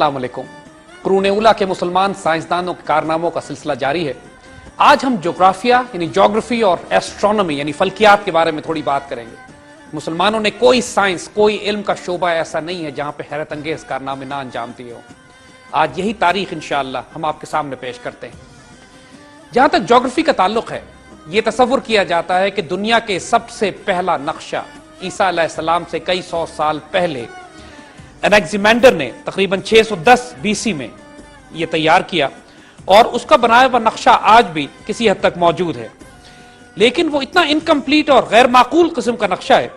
السلام علیکم۔ قرون اولیٰ کے مسلمان سائنسدانوں کے کارناموں کا سلسلہ جاری ہے۔ آج ہم جغرافیہ یعنی جغرافی اور ایسٹرونومی یعنی فلکیات کے بارے میں تھوڑی بات کریں گے۔ مسلمانوں نے کوئی سائنس، کوئی علم کا شعبہ ایسا نہیں ہے جہاں پہ حیرت انگیز کارنامے نہ انجام دیے ہوں۔ آج یہی تاریخ انشاءاللہ ہم آپ کے سامنے پیش کرتے ہیں۔ جہاں تک جغرافی کا تعلق ہے، یہ تصور کیا جاتا ہے کہ دنیا کے سب سے پہلا نقشہ عیسیٰ علیہ السلام سے کئی سو سال پہلے انیگزیمینڈر نے تقریباً 610 BC میں یہ تیار کیا، اور اس کا بنایا ہوا نقشہ آج بھی کسی حد تک موجود ہے، لیکن وہ اتنا انکمپلیٹ اور غیر معقول قسم کا نقشہ ہے،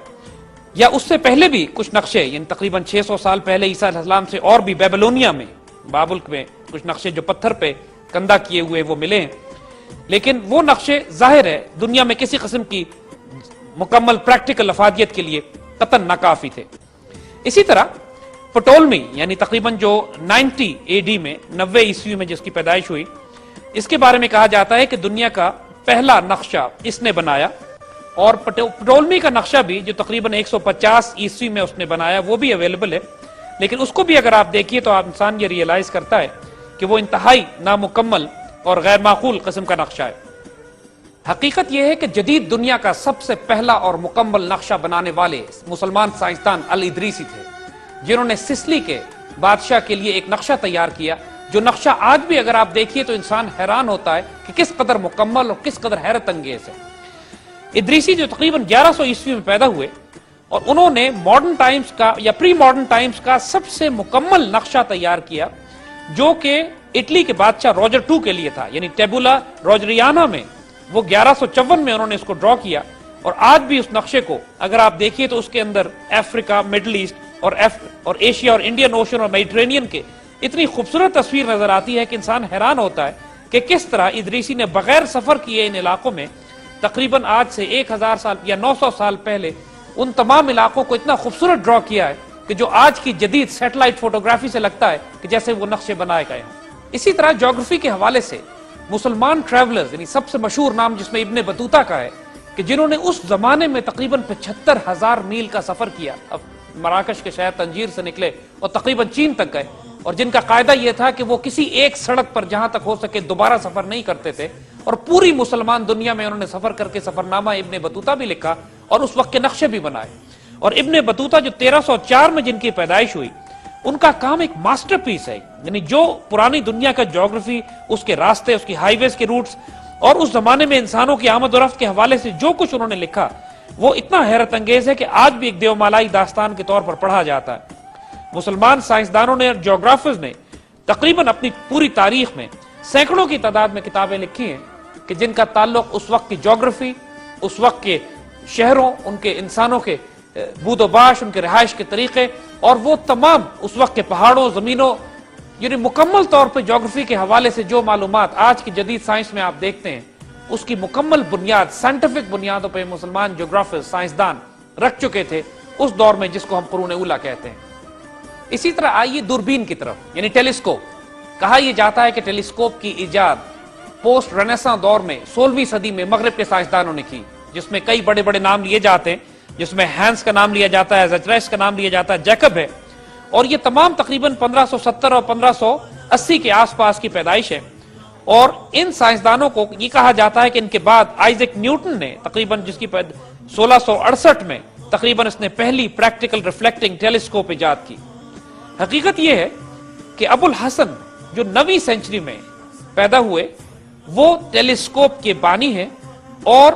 یا اس سے پہلے بھی کچھ نقشے یعنی تقریباً 600 سال پہلے عیسیٰ علیہ السلام سے اور بھی بیبلونیا میں، بابل میں کچھ نقشے جو پتھر پہ کندہ کیے ہوئے وہ ملے ہیں، لیکن وہ نقشے ظاہر ہے دنیا میں کسی قسم کی مکمل پریکٹیکل افادیت کے لیے قطعاً ناکافی تھے۔ اسی طرح پٹولمی یعنی تقریباً جو 90 AD میں 90 عیسوی میں جس کی پیدائش ہوئی، اس کے بارے میں کہا جاتا ہے کہ دنیا کا پہلا نقشہ اس نے بنایا، اور پٹولمی کا نقشہ بھی جو تقریباً 150 عیسوی میں اس نے بنایا وہ بھی اویلیبل ہے، لیکن اس کو بھی اگر آپ دیکھیے تو آپ انسان یہ ریئلائز کرتا ہے کہ وہ انتہائی نامکمل اور غیر معقول قسم کا نقشہ ہے۔ حقیقت یہ ہے کہ جدید دنیا کا سب سے پہلا اور مکمل نقشہ بنانے والے مسلمان سائنسدان الادریسی تھے، جنہوں نے سسلی کے بادشاہ کے لیے ایک نقشہ تیار کیا، جو نقشہ آج بھی اگر آپ دیکھیے تو انسان حیران ہوتا ہے کہ کس قدر مکمل اور کس قدر حیرت انگیز ہے۔ ادریسی جو تقریباً 1100 عیسوی میں پیدا ہوئے، اور انہوں نے ماڈرن ٹائمز کا یا پری ماڈرن ٹائمز کا سب سے مکمل نقشہ تیار کیا، جو کہ اٹلی کے بادشاہ روجر II کے لیے تھا، یعنی ٹیبولا روجریانا میں وہ 1154 میں انہوں نے اس کو ڈرا کیا، اور آج بھی اس نقشے کو اگر آپ دیکھیے تو اس کے اندر افریقہ، مڈل ایسٹ اور ایشیا اور انڈین اوشن اور میڈیٹرینین کے اتنی خوبصورت تصویر نظر آتی ہے کہ انسان حیران ہوتا ہے کہ کس طرح ادریسی نے بغیر سفر کیے ان علاقوں میں تقریباً آج سے 1000 سال یا 900 سال پہلے ان تمام علاقوں کو اتنا خوبصورت ڈرا کیا ہے کہ جو آج کی جدید سیٹلائٹ فوٹوگرافی سے لگتا ہے کہ جیسے وہ نقشے بنائے گئے ہیں۔ اسی طرح جغرافی کے حوالے سے مسلمان ٹریولرز یعنی سب سے مشہور نام جس میں ابن بطوطہ کا ہے، کہ جنہوں نے اس زمانے میں تقریباً 75,000 میل کا سفر کیا، اب مراکش کے شہر تنجیر سے نکلے اور تقریباً چین تک گئے، اور جن کا قاعدہ یہ تھا کہ وہ کسی ایک سڑک پر جہاں تک ہو سکے دوبارہ سفر نہیں کرتے تھے، اور پوری مسلمان دنیا میں انہوں نے سفر کر کے سفرنامہ ابن بطوطہ بھی لکھا اور اس وقت کے نقشے بھی بنائے۔ اور ابن بطوطہ جو 1304 میں جن کی پیدائش ہوئی، ان کا کام ایک ماسٹر پیس ہے، یعنی جو پرانی دنیا کا جغرافی، اس کے راستے، اس کی ہائی ویز کے روٹس، اور اس زمانے میں انسانوں کی آمد و رفت کے حوالے سے جو کچھ انہوں نے لکھا، وہ اتنا حیرت انگیز ہے کہ آج بھی ایک دیومالائی داستان کے طور پر پڑھا جاتا ہے۔ مسلمان سائنسدانوں نے اور جغرافرز نے تقریباً اپنی پوری تاریخ میں سینکڑوں کی تعداد میں کتابیں لکھی ہیں کہ جن کا تعلق اس وقت کی جغرافی، اس وقت کے شہروں، ان کے انسانوں کے بود و باش، ان کے رہائش کے طریقے، اور وہ تمام اس وقت کے پہاڑوں، زمینوں، یعنی مکمل طور پہ جغرافی کے حوالے سے جو معلومات آج کی جدید سائنس میں آپ دیکھتے ہیں، اس کی مکمل بنیاد سائنٹیفک بنیادوں پہ مسلمان جغرافر سائنسدان رکھ چکے تھے اس دور میں جس کو ہم قرون اولیٰ کہتے ہیں۔ اسی طرح آئیے دوربین کی طرف، یعنی ٹیلیسکوپ۔ کہا یہ جاتا ہے کہ ٹیلیسکوپ کی ایجاد پوسٹ رنیساں دور میں 16ویں صدی میں مغرب کے سائنسدانوں نے کی، جس میں کئی بڑے بڑے نام لیے جاتے ہیں، جس میں ہینس کا نام لیا جاتا ہے، زیچرس کا نام لیا جاتا ہے، جیکب ہے، اور یہ تمام تقریباً 1570 اور 1580 کے آس پاس کی پیدائش ہے۔ اور ان سائنسدانوں کو یہ کہا جاتا ہے کہ ان کے بعد آئزیک نیوٹن نے تقریباً جس کی 1668 میں تقریباً اس نے پہلی پریکٹیکل ریفلیکٹنگ ٹیلیسکوپ ایجاد کی۔ حقیقت یہ ہے کہ ابو الحسن جو 9ویں سینچری میں پیدا ہوئے، وہ ٹیلیسکوپ کے بانی ہیں، اور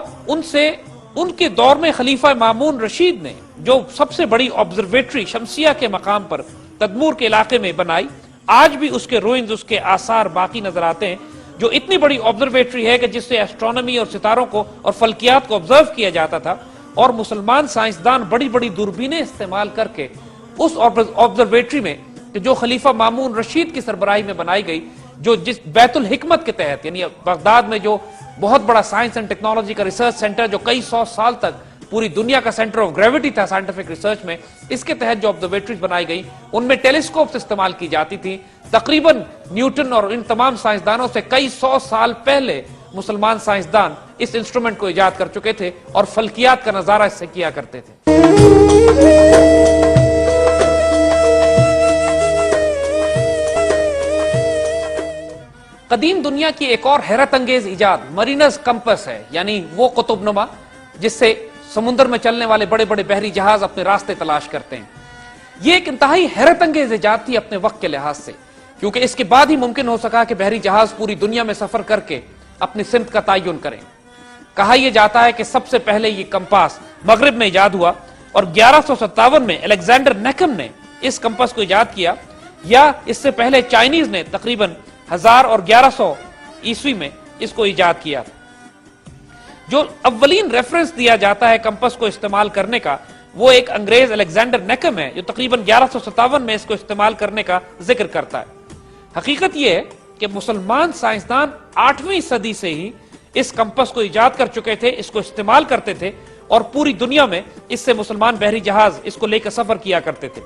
ان کے دور میں خلیفہ مامون رشید نے جو سب سے بڑی آبزرویٹری شمسیہ کے مقام پر تدمور کے علاقے میں بنائی، آج بھی اس کے روئنز، اس کے آثار باقی نظر آتے ہیں، جو اتنی بڑی آبزرویٹری ہے کہ جس سے ایسٹرونومی اور ستاروں کو اور فلکیات کو آبزرو کیا جاتا تھا، اور مسلمان سائنسدان بڑی بڑی دوربینیں استعمال کر کے اس آبزرویٹری میں کہ جو خلیفہ مامون رشید کی سربراہی میں بنائی گئی، جو جس بیت الحکمت کے تحت، یعنی بغداد میں جو بہت بڑا سائنس اینڈ ٹیکنالوجی کا ریسرچ سینٹر جو کئی 100 سال تک پوری دنیا کا سینٹر آف گریوٹی تھا سائنٹیفک ریسرچ میں، اس کے تحت جو آبزرویٹریز بنائی گئی ان میں ٹیلیسکوپس استعمال کی جاتی تھی۔ تقریباً نیوٹن اور ان تمام سائنسدانوں سے کئی 100 سال پہلے مسلمان سائنسدان اس انسٹرومنٹ کو ایجاد کر چکے تھے اور فلکیات کا نظارہ اس سے کیا کرتے تھے۔ قدیم دنیا کی ایک اور حیرت انگیز ایجاد مریner's کمپس ہے، یعنی وہ قطب نما جس سے سمندر میں چلنے والے بڑے بڑے بحری جہاز اپنے راستے تلاش کرتے ہیں۔ یہ ایک انتہائی حیرت انگیز ایجاد تھی اپنے وقت کے لحاظ سے، کیونکہ اس کے بعد ہی ممکن ہو سکا کہ بحری جہاز پوری دنیا میں سفر کر کے اپنی سمت کا تعین کریں۔ کہا یہ جاتا ہے کہ سب سے پہلے یہ کمپاس مغرب میں ایجاد ہوا اور 1157 میں الیگزینڈر نیکم نے اس کمپس کو ایجاد کیا، یا اس سے پہلے چائنیز نے تقریباً 1000 اور 1100 عیسوی میں اس کو ایجاد کیا۔ جو اولین ریفرنس دیا جاتا ہے کمپس کو استعمال کرنے کا، وہ ایک انگریز الیگزینڈر نیکم ہے جو تقریباً 1157 میں اس کو استعمال کرنے کا ذکر کرتا ہے۔ حقیقت یہ ہے کہ مسلمان سائنسدان 8ویں صدی سے ہی اس کمپس کو ایجاد کر چکے تھے، اس کو استعمال کرتے تھے، اور پوری دنیا میں اس سے مسلمان بحری جہاز اس کو لے کر سفر کیا کرتے تھے۔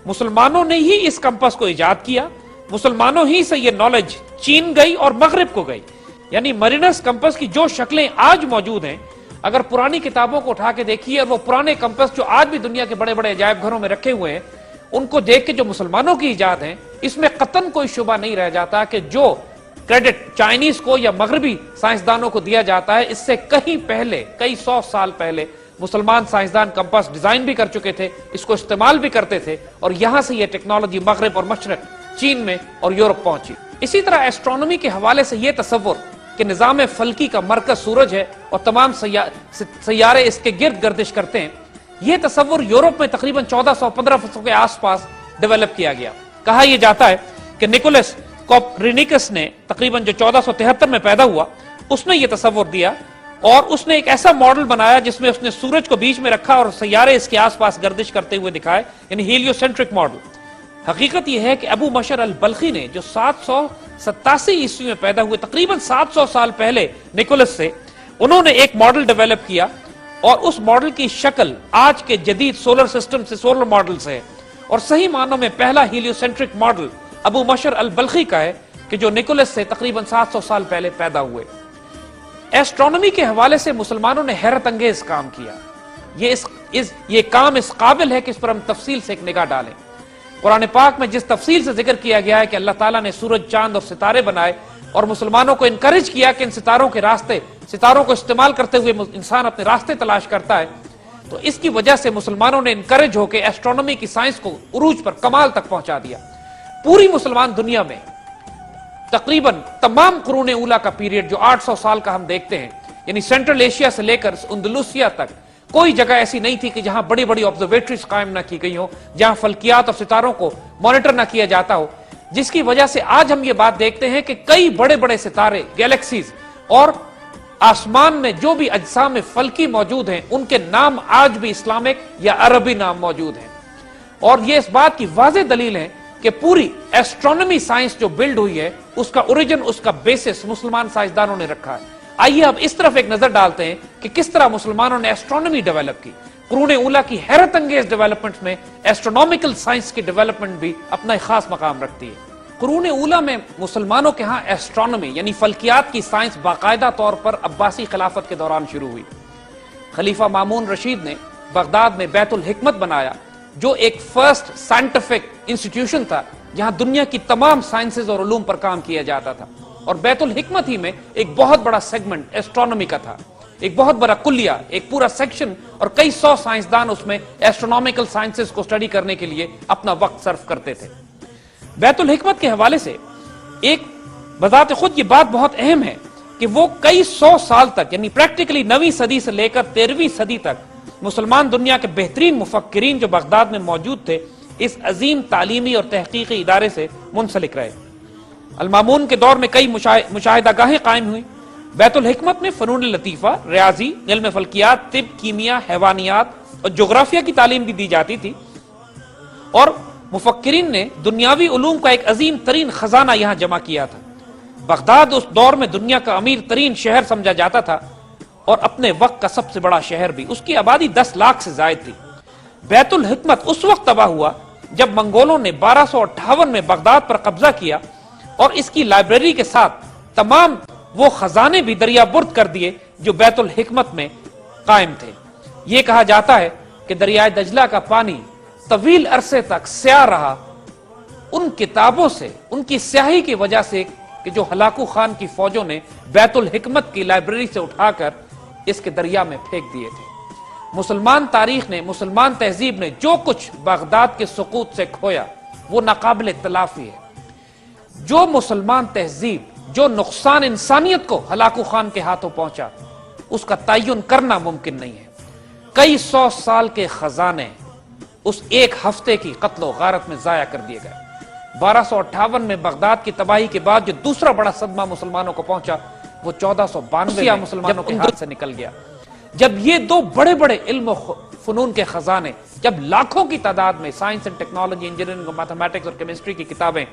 مسلمانوں نے ہی اس کمپس کو ایجاد کیا، مسلمانوں ہی سے یہ نالج چین گئی اور مغرب کو گئی۔ یعنی مریner's کمپس کی جو شکلیں آج موجود ہیں، اگر پرانی کتابوں کو اٹھا کے دیکھیے اور وہ پرانے کمپس جو آج بھی دنیا کے بڑے بڑے عجائب گھروں میں رکھے ہوئے ہیں ان کو دیکھ کے جو مسلمانوں کی ایجاد ہیں، اس میں قطعاً کوئی شبہ نہیں رہ جاتا کہ جو کریڈٹ چائنیز کو یا مغربی سائنسدانوں کو دیا جاتا ہے، اس سے کہیں پہلے، کئی 100 سال پہلے مسلمان سائنسدان کمپس ڈیزائن بھی کر چکے تھے، اس کو استعمال بھی کرتے تھے، اور یہاں سے یہ ٹیکنالوجی مغرب اور مشرق، چین میں اور یورپ پہنچی۔ اسی طرح ایسٹرونومی کے حوالے سے یہ تصور کہ نظام فلکی کا مرکز سورج ہے اور تمام سیارے اس کے گرد گردش کرتے ہیں، یہ تصور یورپ میں تقریباً 1400-1500 کے آس پاس ڈیولپ کیا گیا۔ کہا یہ جاتا ہے کہ نکولس کوپرنیکس نے تقریباً جو 1473 میں پیدا ہوا، اس نے یہ تصور دیا اور اس نے ایک ایسا ماڈل بنایا جس میں اس نے سورج کو بیچ میں رکھا اور سیارے اس کے آس پاس گردش کرتے ہوئے دکھائے، یعنی ہیلیو سینٹرک ماڈل۔ حقیقت یہ ہے کہ ابو مشر البلخی نے جو 787 عیسوی میں پیدا ہوئے، تقریباً 700 سال پہلے نکولس سے، انہوں نے ایک ماڈل ڈیولپ کیا، اور اس ماڈل کی شکل آج کے جدید سولر سسٹم سے، سولر ماڈل سے ہے، اور صحیح معنوں میں پہلا ہیلیو سینٹرک ماڈل ابو مشر البلخی کا ہے کہ جو نکولس سے تقریباً 700 سال پہلے پیدا ہوئے۔ ایسٹرونومی کے حوالے سے مسلمانوں نے حیرت انگیز کام کیا۔ یہ کام اس قابل ہے کہ اس پر ہم تفصیل سے ایک نگاہ ڈالیں۔ قرآن پاک میں جس تفصیل سے ذکر کیا گیا ہے کہ اللہ تعالیٰ نے سورج، چاند اور ستارے بنائے اور مسلمانوں کو انکریج کیا کہ ان ستاروں کے راستے، ستاروں کو استعمال کرتے ہوئے انسان اپنے راستے تلاش کرتا ہے، تو اس کی وجہ سے مسلمانوں نے انکریج ہو کے ایسٹرونومی کی سائنس کو عروج پر، کمال تک پہنچا دیا۔ پوری مسلمان دنیا میں تقریباً تمام قرون اولیٰ کا پیریڈ جو 800 سال کا ہم دیکھتے ہیں، یعنی سینٹرل ایشیا سے لے کر اندلسیا تک، کوئی جگہ ایسی نہیں تھی کہ جہاں بڑی بڑی آبزرویٹریز قائم نہ کی گئی ہو، جہاں فلکیات اور ستاروں کو مانیٹر نہ کیا جاتا ہو، جس کی وجہ سے آج ہم یہ بات دیکھتے ہیں کہ کئی بڑے بڑے ستارے، گیلیکسیز اور آسمان میں جو بھی اجسام فلکی موجود ہیں، ان کے نام آج بھی اسلامک یا عربی نام موجود ہیں، اور یہ اس بات کی واضح دلیل ہے کہ پوری ایسٹرونومی سائنس جو بلڈ ہوئی ہے، اس کا اوریجن، اس کا بیسس مسلمان سائنسدانوں نے رکھا ہے۔ آئیے اب اس طرف ایک نظر ڈالتے ہیں کہ کس طرح مسلمانوں نے ایسٹرونومی ڈیولپ کی۔ قرون اولیٰ کی حیرت انگیز ڈیولپمنٹ میں ایسٹرونومیکل سائنس کی ڈیولپمنٹ بھی اپنا ایک خاص مقام رکھتی ہے۔ قرون اولیٰ میں مسلمانوں کے ہاں ایسٹرونومی یعنی فلکیات کی سائنس باقاعدہ طور پر عباسی خلافت کے دوران شروع ہوئی۔ خلیفہ مامون رشید نے بغداد میں بیت الحکمت بنایا، جو ایک فرسٹ سائنٹیفک انسٹیٹیوشن تھا جہاں دنیا کی تمام سائنسز اور علوم پر کام کیا جاتا تھا، اور بیت الحکمت ہی میں ایک بہت بڑا سیگمنٹ ایسٹرونومی کا تھا، ایک بہت بڑا کلیہ، ایک پورا سیکشن، اور کئی 100 سائنسدان اس میں ایسٹرونومیکل سائنسز کو اسٹڈی کرنے کے لیے اپنا وقت صرف کرتے تھے۔ بیت الحکمت کے حوالے سے ایک بذات خود یہ بات بہت اہم ہے کہ وہ کئی 100 سال تک، یعنی پریکٹیکلی 9ویں صدی سے لے کر 13ویں صدی تک مسلمان دنیا کے بہترین مفکرین جو بغداد میں موجود تھے، اس عظیم تعلیمی اور تحقیقی ادارے سے منسلک رہے۔ المامون کے دور میں کئی مشاہدہ گاہیں قائم ہوئیں۔ بیت الحکمت میں فنون لطیفہ، ریاضی، علم فلکیات، طب، کیمیا، حیوانیات اور جغرافیہ کی تعلیم بھی دی جاتی تھی، اور مفکرین نے دنیاوی علوم کا ایک عظیم ترین خزانہ یہاں جمع کیا تھا۔ بغداد اس دور میں دنیا کا امیر ترین شہر سمجھا جاتا تھا، اور اپنے وقت کا سب سے بڑا شہر بھی۔ اس کی آبادی 10 لاکھ سے زائد تھی۔ بیت الحکمت اس وقت تباہ ہوا جب منگولوں نے 1258 میں بغداد پر قبضہ کیا، اور اس کی لائبریری کے ساتھ تمام وہ خزانے بھی دریا برد کر دیے جو بیت الحکمت میں قائم تھے۔ یہ کہا جاتا ہے کہ دریائے دجلہ کا پانی طویل عرصے تک سیاہ رہا ان کتابوں سے، ان کی سیاہی کی وجہ سے کہ کہ جو ہلاکو خان کی فوجوں نے بیت الحکمت کی لائبریری سے اٹھا کر اس کے دریا میں پھینک دیے تھے۔ مسلمان تاریخ نے، مسلمان تہذیب نے جو کچھ بغداد کے سقوط سے کھویا وہ ناقابل تلافی ہے۔ جو مسلمان تہذیب، جو نقصان انسانیت کو ہلاکو خان کے ہاتھوں پہنچا، اس کا تعین کرنا ممکن نہیں ہے۔ کئی سو سال کے خزانے اس ایک ہفتے کی قتل و غارت میں ضائع کر دیے گئے۔ 1258 میں بغداد کی تباہی کے بعد جو دوسرا بڑا صدمہ مسلمانوں کو پہنچا وہ 1492 مسلمانوں کے ہاتھ سے نکل گیا، جب یہ دو بڑے بڑے علم و فنون کے خزانے، جب لاکھوں کی تعداد میں سائنس اینڈ ٹیکنالوجی، انجینئرنگ اور میتھمیٹکس اور کیمسٹری کی کتابیں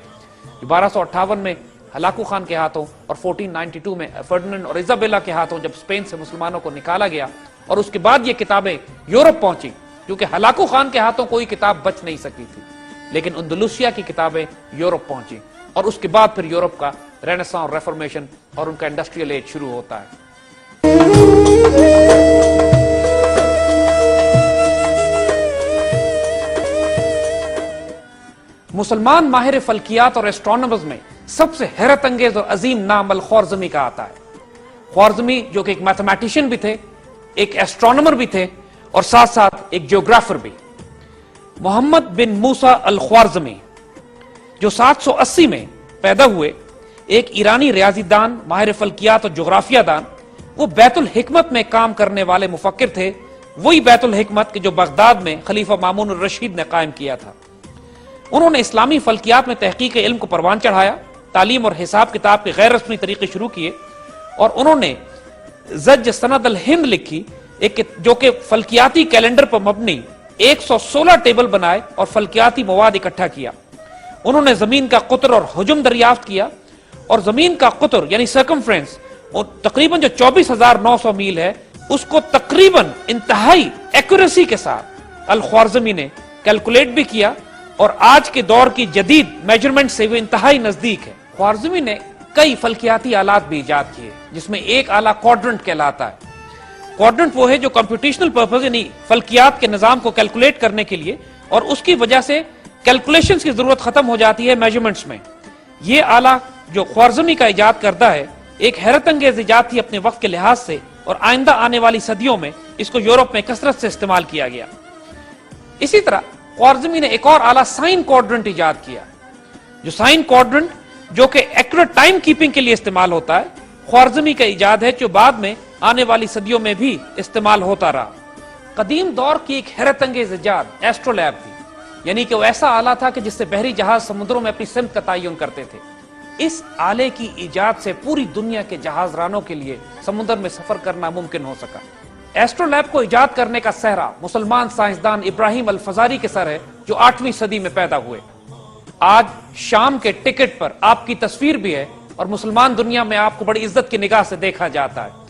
1258 میں ہلاکو خان کے ہاتھوں اور 1492 میں فرڈیننڈ اور ایزابیلا کے ہاتھوں جب اسپین سے مسلمانوں کو نکالا گیا، اور اس کے بعد یہ کتابیں یورپ پہنچی، کیونکہ ہلاکو خان کے ہاتھوں کوئی کتاب بچ نہیں سکی تھی، لیکن اندلوسیہ کی کتابیں یورپ پہنچی، اور اس کے بعد پھر یورپ کا رینیسانس اور ریفارمیشن اور ان کا انڈسٹریل ایج شروع ہوتا ہے۔ مسلمان ماہر فلکیات اور ایسٹرونومرز میں سب سے حیرت انگیز اور عظیم نام الخوارزمی کا آتا ہے۔ خوارزمی جو کہ ایک میتھمیٹیشین بھی تھے، ایک ایسٹرونومر بھی تھے، اور ساتھ ساتھ ایک جیوگرافر بھی۔ محمد بن موسیٰ الخوارزمی جو 780 میں پیدا ہوئے، ایک ایرانی ریاضی دان، ماہر فلکیات اور جغرافیہ دان، وہ بیت الحکمت میں کام کرنے والے مفکر تھے، وہی بیت الحکمت کہ جو بغداد میں خلیفہ مامون الرشید نے قائم کیا تھا۔ انہوں نے اسلامی فلکیات میں تحقیق علم کو پروان چڑھایا، تعلیم اور حساب کتاب کے غیر رسمی طریقے شروع کیے، اور انہوں نے زج سند الہند لکھی، ایک جو کہ فلکیاتی کیلنڈر پر مبنی 116 ٹیبل بنائے اور فلکیاتی مواد اکٹھا کیا۔ انہوں نے زمین کا قطر اور حجم دریافت کیا، اور زمین کا قطر یعنی سرکمفرنس تقریباً جو 24,900 میل ہے، اس کو تقریباً انتہائی ایکوریسی کے ساتھ الخوارزمی نے کیلکولیٹ بھی کیا، اور آج کے دور کی جدید میجرمنٹ سے وہ انتہائی نزدیک ہے۔ خوارزمی نے کئی فلکیاتی آلات بھی ایجاد کیے، جس میں ایک آلہ کوارڈرنٹ کہلاتا ہے۔ کوارڈرنٹ وہ ہے جو کمپیوٹیشنل پرپز یعنی فلکیات کے نظام کو کیلکولیٹ کرنے کے لیے، اور اس کی وجہ سے کیلکولیشنز کی ضرورت ختم ہو جاتی ہے میجرمنٹس میں۔ یہ آلہ جو خوارزمی کا ایجاد کرتا ہے ایک حیرت انگیز ایجاد تھی اپنے وقت کے لحاظ سے، اور آئندہ آنے والی صدیوں میں اس کو یورپ میں کثرت سے استعمال کیا گیا۔ اسی طرح خوارزمی نے ایک اور آلہ سائن کوارڈرنٹ ایجاد کیا، جو سائن کوارڈرنٹ جو کہ ایکوریٹ ٹائم کیپنگ کے لیے استعمال ہوتا ہے، خوارزمی کا ایجاد ہے جو بعد میں آنے والی صدیوں میں بھی استعمال ہوتا رہا۔ قدیم دور کی ایک حیرت انگیز ایجاد ایسٹرولیب تھی، یعنی کہ وہ ایسا آلہ تھا کہ جس سے بحری جہاز سمندروں میں اپنی سمت کا تعین کرتے تھے۔ اس آلے کی ایجاد سے پوری دنیا کے جہاز رانوں کے لیے سمندر میں سفر کرنا ممکن ہو سکا۔ ایسٹرولیب کو ایجاد کرنے کا سہرا مسلمان سائنسدان ابراہیم الفزاری کے سر ہے، جو 8ویں صدی میں پیدا ہوئے۔ آج شام کے ٹکٹ پر آپ کی تصویر بھی ہے، اور مسلمان دنیا میں آپ کو بڑی عزت کی نگاہ سے دیکھا جاتا ہے۔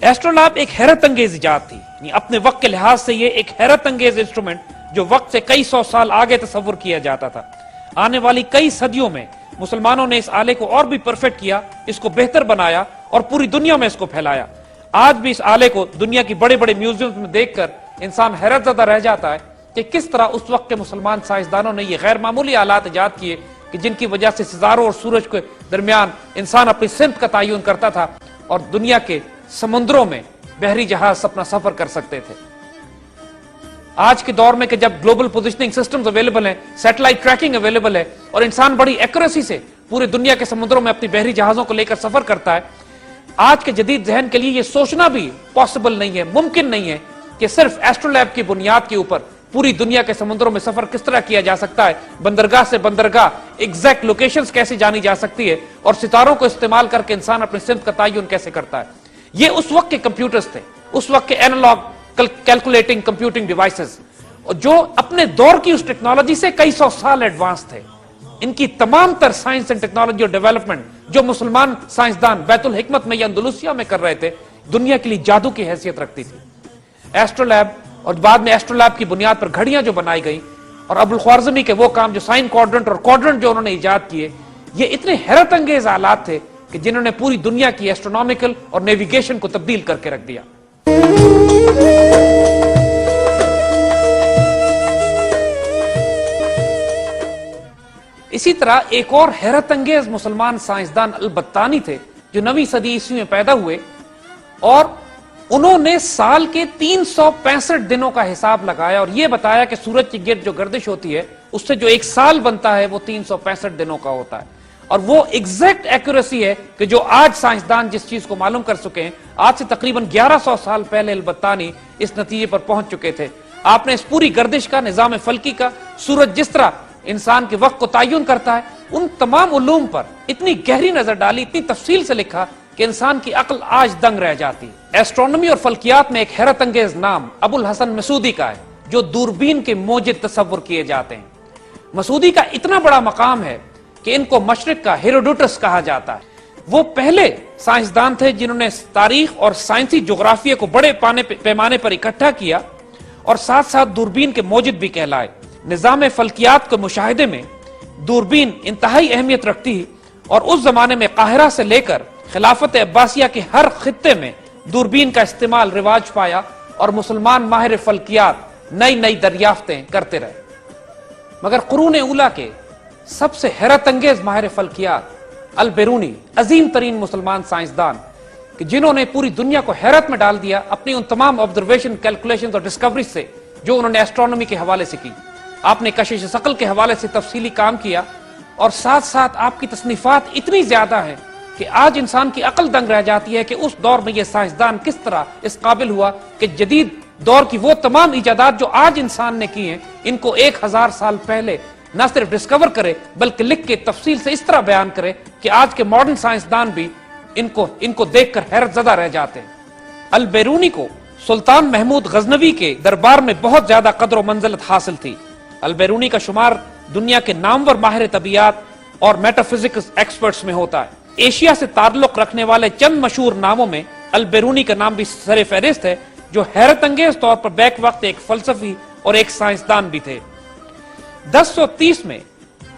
ایسٹرولیب ایک حیرت انگیز ایجاد تھی، یعنی اپنے وقت کے لحاظ سے یہ ایک حیرت انگیز انسٹرومنٹ جو وقت سے کئی سو سال آگے تصور کیا جاتا تھا۔ آنے والی کئی صدیوں میں مسلمانوں نے اس آلے کو اور بھی پرفیکٹ کیا، اس کو بہتر بنایا، اور پوری دنیا میں اس کو پھیلایا۔ آج بھی اس آلے کو دنیا کی بڑے بڑے میوزیمز میں دیکھ کر انسان حیرت زدہ رہ جاتا ہے کہ کس طرح اس وقت کے مسلمان سائنسدانوں نے یہ غیر معمولی آلات ایجاد کیے کہ جن کی وجہ سے ستاروں اور سورج کے درمیان انسان اپنی سمت کا تعین کرتا تھا، اور دنیا کے سمندروں میں بحری جہاز اپنا سفر کر سکتے تھے۔ آج کے دور میں کہ جب گلوبل پوزیشننگ سسٹمز اویلیبل ہیں، سیٹلائٹ ٹریکنگ اویلیبل ہے، اور انسان بڑی ایکوریسی سے پورے دنیا کے سمندروں میں اپنی بحری جہازوں کو لے کر سفر کرتا ہے، آج کے جدید ذہن کے لیے یہ سوچنا بھی پاسبل نہیں ہے، ممکن نہیں ہے کہ صرف ایسٹرولیب کی بنیاد کے اوپر پوری دنیا کے سمندروں میں سفر کس طرح کیا جا سکتا ہے، بندرگاہ سے بندرگاہ ایگزیکٹ لوکیشنز کیسے جانی جا سکتی ہے، اور ستاروں کو استعمال کر کے انسان اپنی سمت کا تعین کیسے کرتا ہے۔ یہ اس وقت کے کمپیوٹرز تھے، اس وقت کے اینالاگ کیلکولیٹنگ کمپیوٹنگ ڈیوائسز، جو اپنے دور کی اس ٹیکنالوجی سے کئی سو سال ایڈوانس تھے۔ ان کی تمام تر سائنس اینڈ ٹیکنالوجی اور ڈیولپمنٹ جو مسلمان سائنسدان بیت الحکمت میں یا اندلسیہ میں کر رہے تھے، دنیا کے لیے جادو کی حیثیت رکھتی تھی۔ ایسٹرولیب اور بعد میں ایسٹرولیب کی بنیاد پر گھڑیاں جو بنائی گئیں، اور ابو الخوارزمی کے وہ کام جو سائن کوارڈرنٹ اور کوارڈرنٹ جو انہوں نے ایجاد کیے، یہ اتنے حیرت انگیز آلات تھے کہ جنہوں نے پوری دنیا کی ایسٹرونومیکل اور نیویگیشن کو تبدیل کر کے رکھ دیا۔ اسی طرح ایک اور حیرت انگیز مسلمان سائنسدان البتانی تھے جو 9ویں صدی عیسوی میں پیدا ہوئے، اور انہوں نے سال کے 365 دنوں کا حساب لگایا اور یہ بتایا کہ سورج کی گرد جو گردش ہوتی ہے اس سے جو ایک سال بنتا ہے وہ 365 دنوں کا ہوتا ہے، اور وہ ایگزیکٹ ایکوریسی ہے کہ جو آج سائنسدان جس چیز کو معلوم کر چکے ہیں، آج سے تقریباً 1100 سال پہلے البتانی اس نتیجے پر پہنچ چکے تھے۔ آپ نے اس پوری گردش کا، نظام فلکی کا، سورج جس طرح انسان کے وقت کو تعین کرتا ہے، ان تمام علوم پر اتنی گہری نظر ڈالی، اتنی تفصیل سے لکھا کہ انسان کی عقل آج دنگ رہ جاتی ہے۔ ایسٹرونومی اور فلکیات میں ایک حیرت انگیز نام ابو الحسن مسعودی کا ہے جو دوربین کے موجد تصور کیے جاتے ہیں۔ مسعودی کا اتنا بڑا مقام ہے کہ ان کو مشرق کا ہیروڈوٹس کہا جاتا ہے۔ وہ پہلے سائنسدان تھے جنہوں نے تاریخ اور سائنسی جغرافیہ کو بڑے پیمانے پر اکٹھا کیا اور ساتھ ساتھ دوربین کے موجد بھی کہلائے۔ نظام فلکیات کے مشاہدے میں دوربین انتہائی اہمیت رکھتی ہے، اور اس زمانے میں قاہرہ سے لے کر خلافت عباسیہ کے ہر خطے میں دوربین کا استعمال رواج پایا اور مسلمان ماہر فلکیات نئی نئی دریافتیں کرتے رہے۔ مگر قرون اولیٰ کے سب سے حیرت انگیز ماہر فلکیات البیرونی، عظیم ترین مسلمان سائنسدان کہ جنہوں نے پوری دنیا کو حیرت میں ڈال دیا اپنی ان تمام آبزرویشن، کیلکولیشنز اور ڈسکوریز سے جو انہوں نے ایسٹرونومی کے حوالے سے کی۔ آپ نے کشش ثقل کے حوالے سے تفصیلی کام کیا، اور ساتھ ساتھ آپ کی تصنیفات اتنی زیادہ ہیں کہ آج انسان کی عقل دنگ رہ جاتی ہے کہ اس دور میں یہ سائنسدان کس طرح اس قابل ہوا کہ جدید دور کی وہ تمام ایجادات جو آج انسان نے کی ہیں ان کو 1000 سال پہلے نہ صرف ڈسکور کرے بلکہ لکھ کے تفصیل سے اس طرح بیان کرے کہ آج کے ماڈرن سائنسدان بھی ان کو دیکھ کر حیرت زدہ رہ جاتے ہیں۔ البیرونی کو سلطان محمود غزنوی کے دربار میں بہت زیادہ قدر و منزلت حاصل تھی۔ البیرونی کا شمار دنیا کے نامور ماہر طبیعیات اور میٹا فزکس ایکسپرٹس میں ہوتا ہے۔ ایشیا سے تعلق رکھنے والے چند مشہور ناموں میں البیرونی کا نام بھی سر فہرست ہے، جو حیرت انگیز طور پر بیک وقت ایک فلسفی اور ایک سائنسدان بھی تھے۔ 1030 میں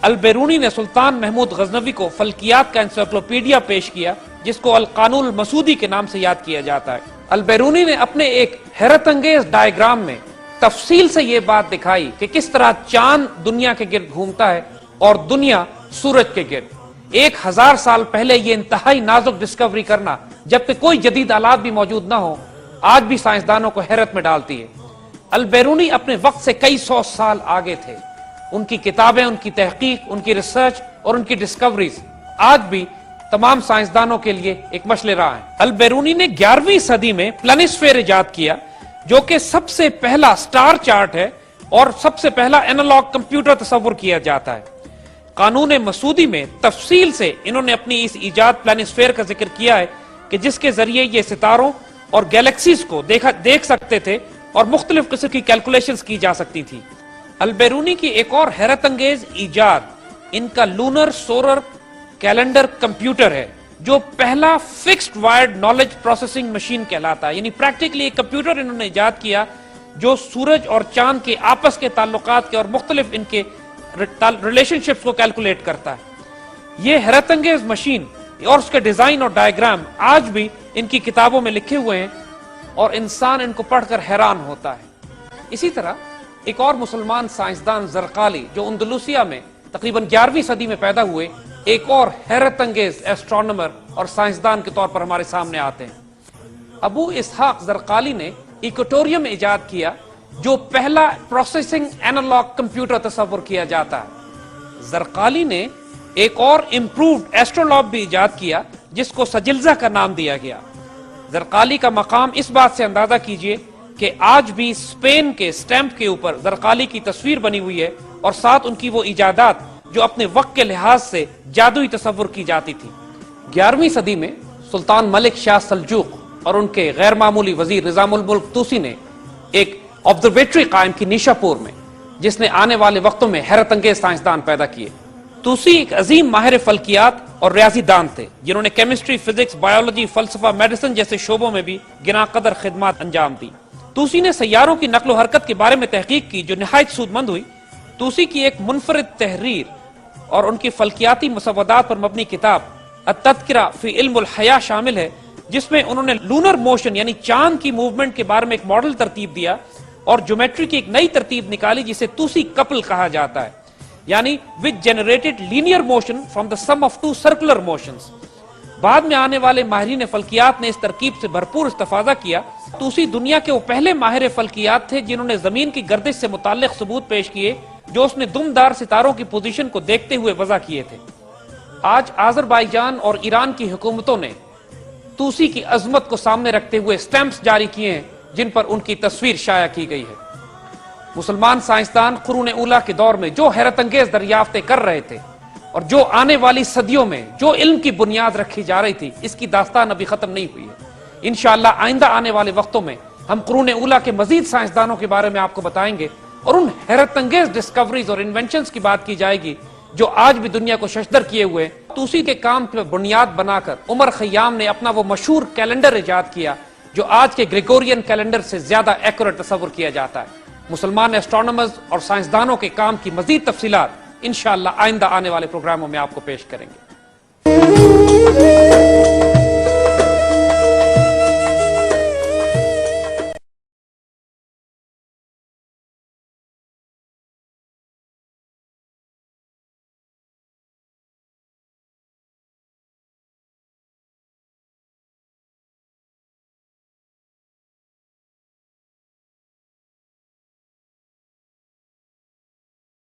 البیرونی نے سلطان محمود غزنوی کو فلکیات کا انسائکلوپیڈیا پیش کیا جس کو القانون المسعودی کے نام سے یاد کیا جاتا ہے۔ البیرونی نے اپنے ایک حیرت انگیز ڈائیگرام میں تفصیل سے یہ بات دکھائی کہ کس طرح چاند دنیا کے گرد گھومتا ہے اور دنیا سورج کے گرد۔ 1000 سال پہلے یہ انتہائی نازک ڈسکوری کرنا، جبکہ کوئی جدید آلات بھی موجود نہ ہو، آج بھی سائنسدانوں کو حیرت میں ڈالتی ہے۔ البیرونی اپنے وقت سے کئی سو سال آگے تھے۔ ان کی کتابیں، ان کی تحقیق، ان کی ریسرچ اور ان کی ڈسکوریز آج بھی تمام سائنسدانوں کے لیے ایک مشعل راہ ہے۔ البیرونی نے 11ویں صدی میں پلانسفیئر ایجاد کیا جو کہ سب سے پہلا سٹار چارٹ ہے اور سب سے پہلا اینالاگ کمپیوٹر تصور کیا جاتا ہے۔ قانون مسعودی میں تفصیل سے انہوں نے اپنی اس ایجاد پلانسفیئر کا ذکر کیا ہے کہ جس کے ذریعے یہ ستاروں اور گیلیکسیز کو دیکھ سکتے تھے اور مختلف قسم کی کیلکولیشنز کی جا سکتی تھی۔ البیرونی کی ایک اور حیرت انگیز ایجاد ان کا لونر سولر کیلنڈر کمپیوٹر ہے جو پہلا fixed wired knowledge processing machine کہلاتا ہے، یعنی پریکٹیکلی ایک کمپیوٹر انہوں نے ایجاد کیا جو سورج اور چاند کے آپس کے تعلقات کے اور مختلف ان کے ریلیشن شپس کو کیلکولیٹ کرتا ہے۔ یہ حیرت انگیز مشین اور اس کے ڈیزائن اور ڈائیگرام آج بھی ان کی کتابوں میں لکھے ہوئے ہیں اور انسان ان کو پڑھ کر حیران ہوتا ہے۔ اسی طرح ایک اور مسلمان سائنسدان زرقالی جو اندلوسیہ میں تقریباً 11ویں صدی میں پیدا ہوئے، ایک اور حیرت انگیز ایسٹرونومر اور سائنسدان کے طور پر ہمارے سامنے آتے ہیں۔ ابو اسحاق زرقالی نے ایکوٹوریم ایجاد کیا جو پہلا پروسیسنگ اینالاگ کمپیوٹر تصور کیا جاتا ہے۔ زرقالی نے ایک اور امپرووڈ ایسٹرولاب بھی ایجاد کیا جس کو سجلزہ کا نام دیا گیا۔ زرقالی کا مقام اس بات سے اندازہ کیجئے کہ آج بھی اسپین کے سٹیمپ کے اوپر زرقالی کی تصویر بنی ہوئی ہے اور ساتھ ان کی وہ ایجادات جو اپنے وقت کے لحاظ سے جادوئی تصور کی جاتی تھی۔ 11ویں صدی میں سلطان ملک شاہ سلجوق اور ان کے غیر معمولی وزیر نظام الملک توسی نے ایک آبزرویٹری قائم کی نیشا پور میں جس نے آنے والے وقتوں میں حیرت انگیز سائنسدان پیدا کیے۔ توسی ایک عظیم ماہر فلکیات اور ریاضی دان تھے جنہوں نے کیمسٹری، فزکس، بایولوجی، فلسفہ، میڈیسن جیسے شعبوں میں بھی گنا قدر خدمات انجام دی۔ توسی نے سیاروں کی نقل و حرکت کے بارے میں تحقیق کی جو نہایت سود مند ہوئی۔ توسی کی ایک منفرد تحریر اور ان کی فلکیاتی مسودات پر مبنی کتاب التذکرہ فی علم الحیاء شامل ہے جس میں انہوں نے لونر موشن یعنی چاند کی موومنٹ کے بارے میں ایک ماڈل ترتیب دیا اور جیومیٹری کی ایک نئی ترتیب نکالی جسے توسی کپل کہا جاتا ہے۔ یعنی which generated linear motion from the sum of two circular motions. بعد میں آنے والے ماہرین فلکیات نے اس ترکیب سے بھرپور استفادہ کیا تو اسی دنیا کے وہ پہلے ماہر فلکیات تھے جنہوں نے زمین کی گردش سے متعلق ثبوت پیش کیے جو اس نے دمدار ستاروں کی پوزیشن کو دیکھتے ہوئے وضع کیے تھے. آج آذربائیجان اور ایران کی حکومتوں نے توسی کی عظمت کو سامنے رکھتے ہوئے سٹیمپس جاری کیے ہیں جن پر ان کی تصویر شائع کی گئی ہے. مسلمان سائنسدان قرون اولیٰ کے دور میں جو حیرت انگیز دریافتیں کر رہے تھے اور جو آنے والی صدیوں میں جو علم کی بنیاد رکھی جا رہی تھی اس کی داستان ابھی ختم نہیں ہوئی ہے. انشاءاللہ آئندہ آنے والے وقتوں میں ہم قرون اولیٰ کے مزید سائنسدانوں کے بارے میں آپ کو بتائیں گے اور ان حیرت انگیز ڈسکوریز اور انوینشنز کی بات کی جائے گی جو آج بھی دنیا کو ششدر کیے ہوئے. توسی کے کام پر بنیاد بنا کر عمر خیام نے اپنا وہ مشہور کیلنڈر ایجاد کیا جو آج کے گریگورین کیلنڈر سے زیادہ ایکوریٹ تصور کیا جاتا ہے. مسلمان ایسٹرونامرز اور سائنسدانوں کے کام کی مزید تفصیلات انشاءاللہ آئندہ آنے والے پروگراموں میں آپ کو پیش کریں گے.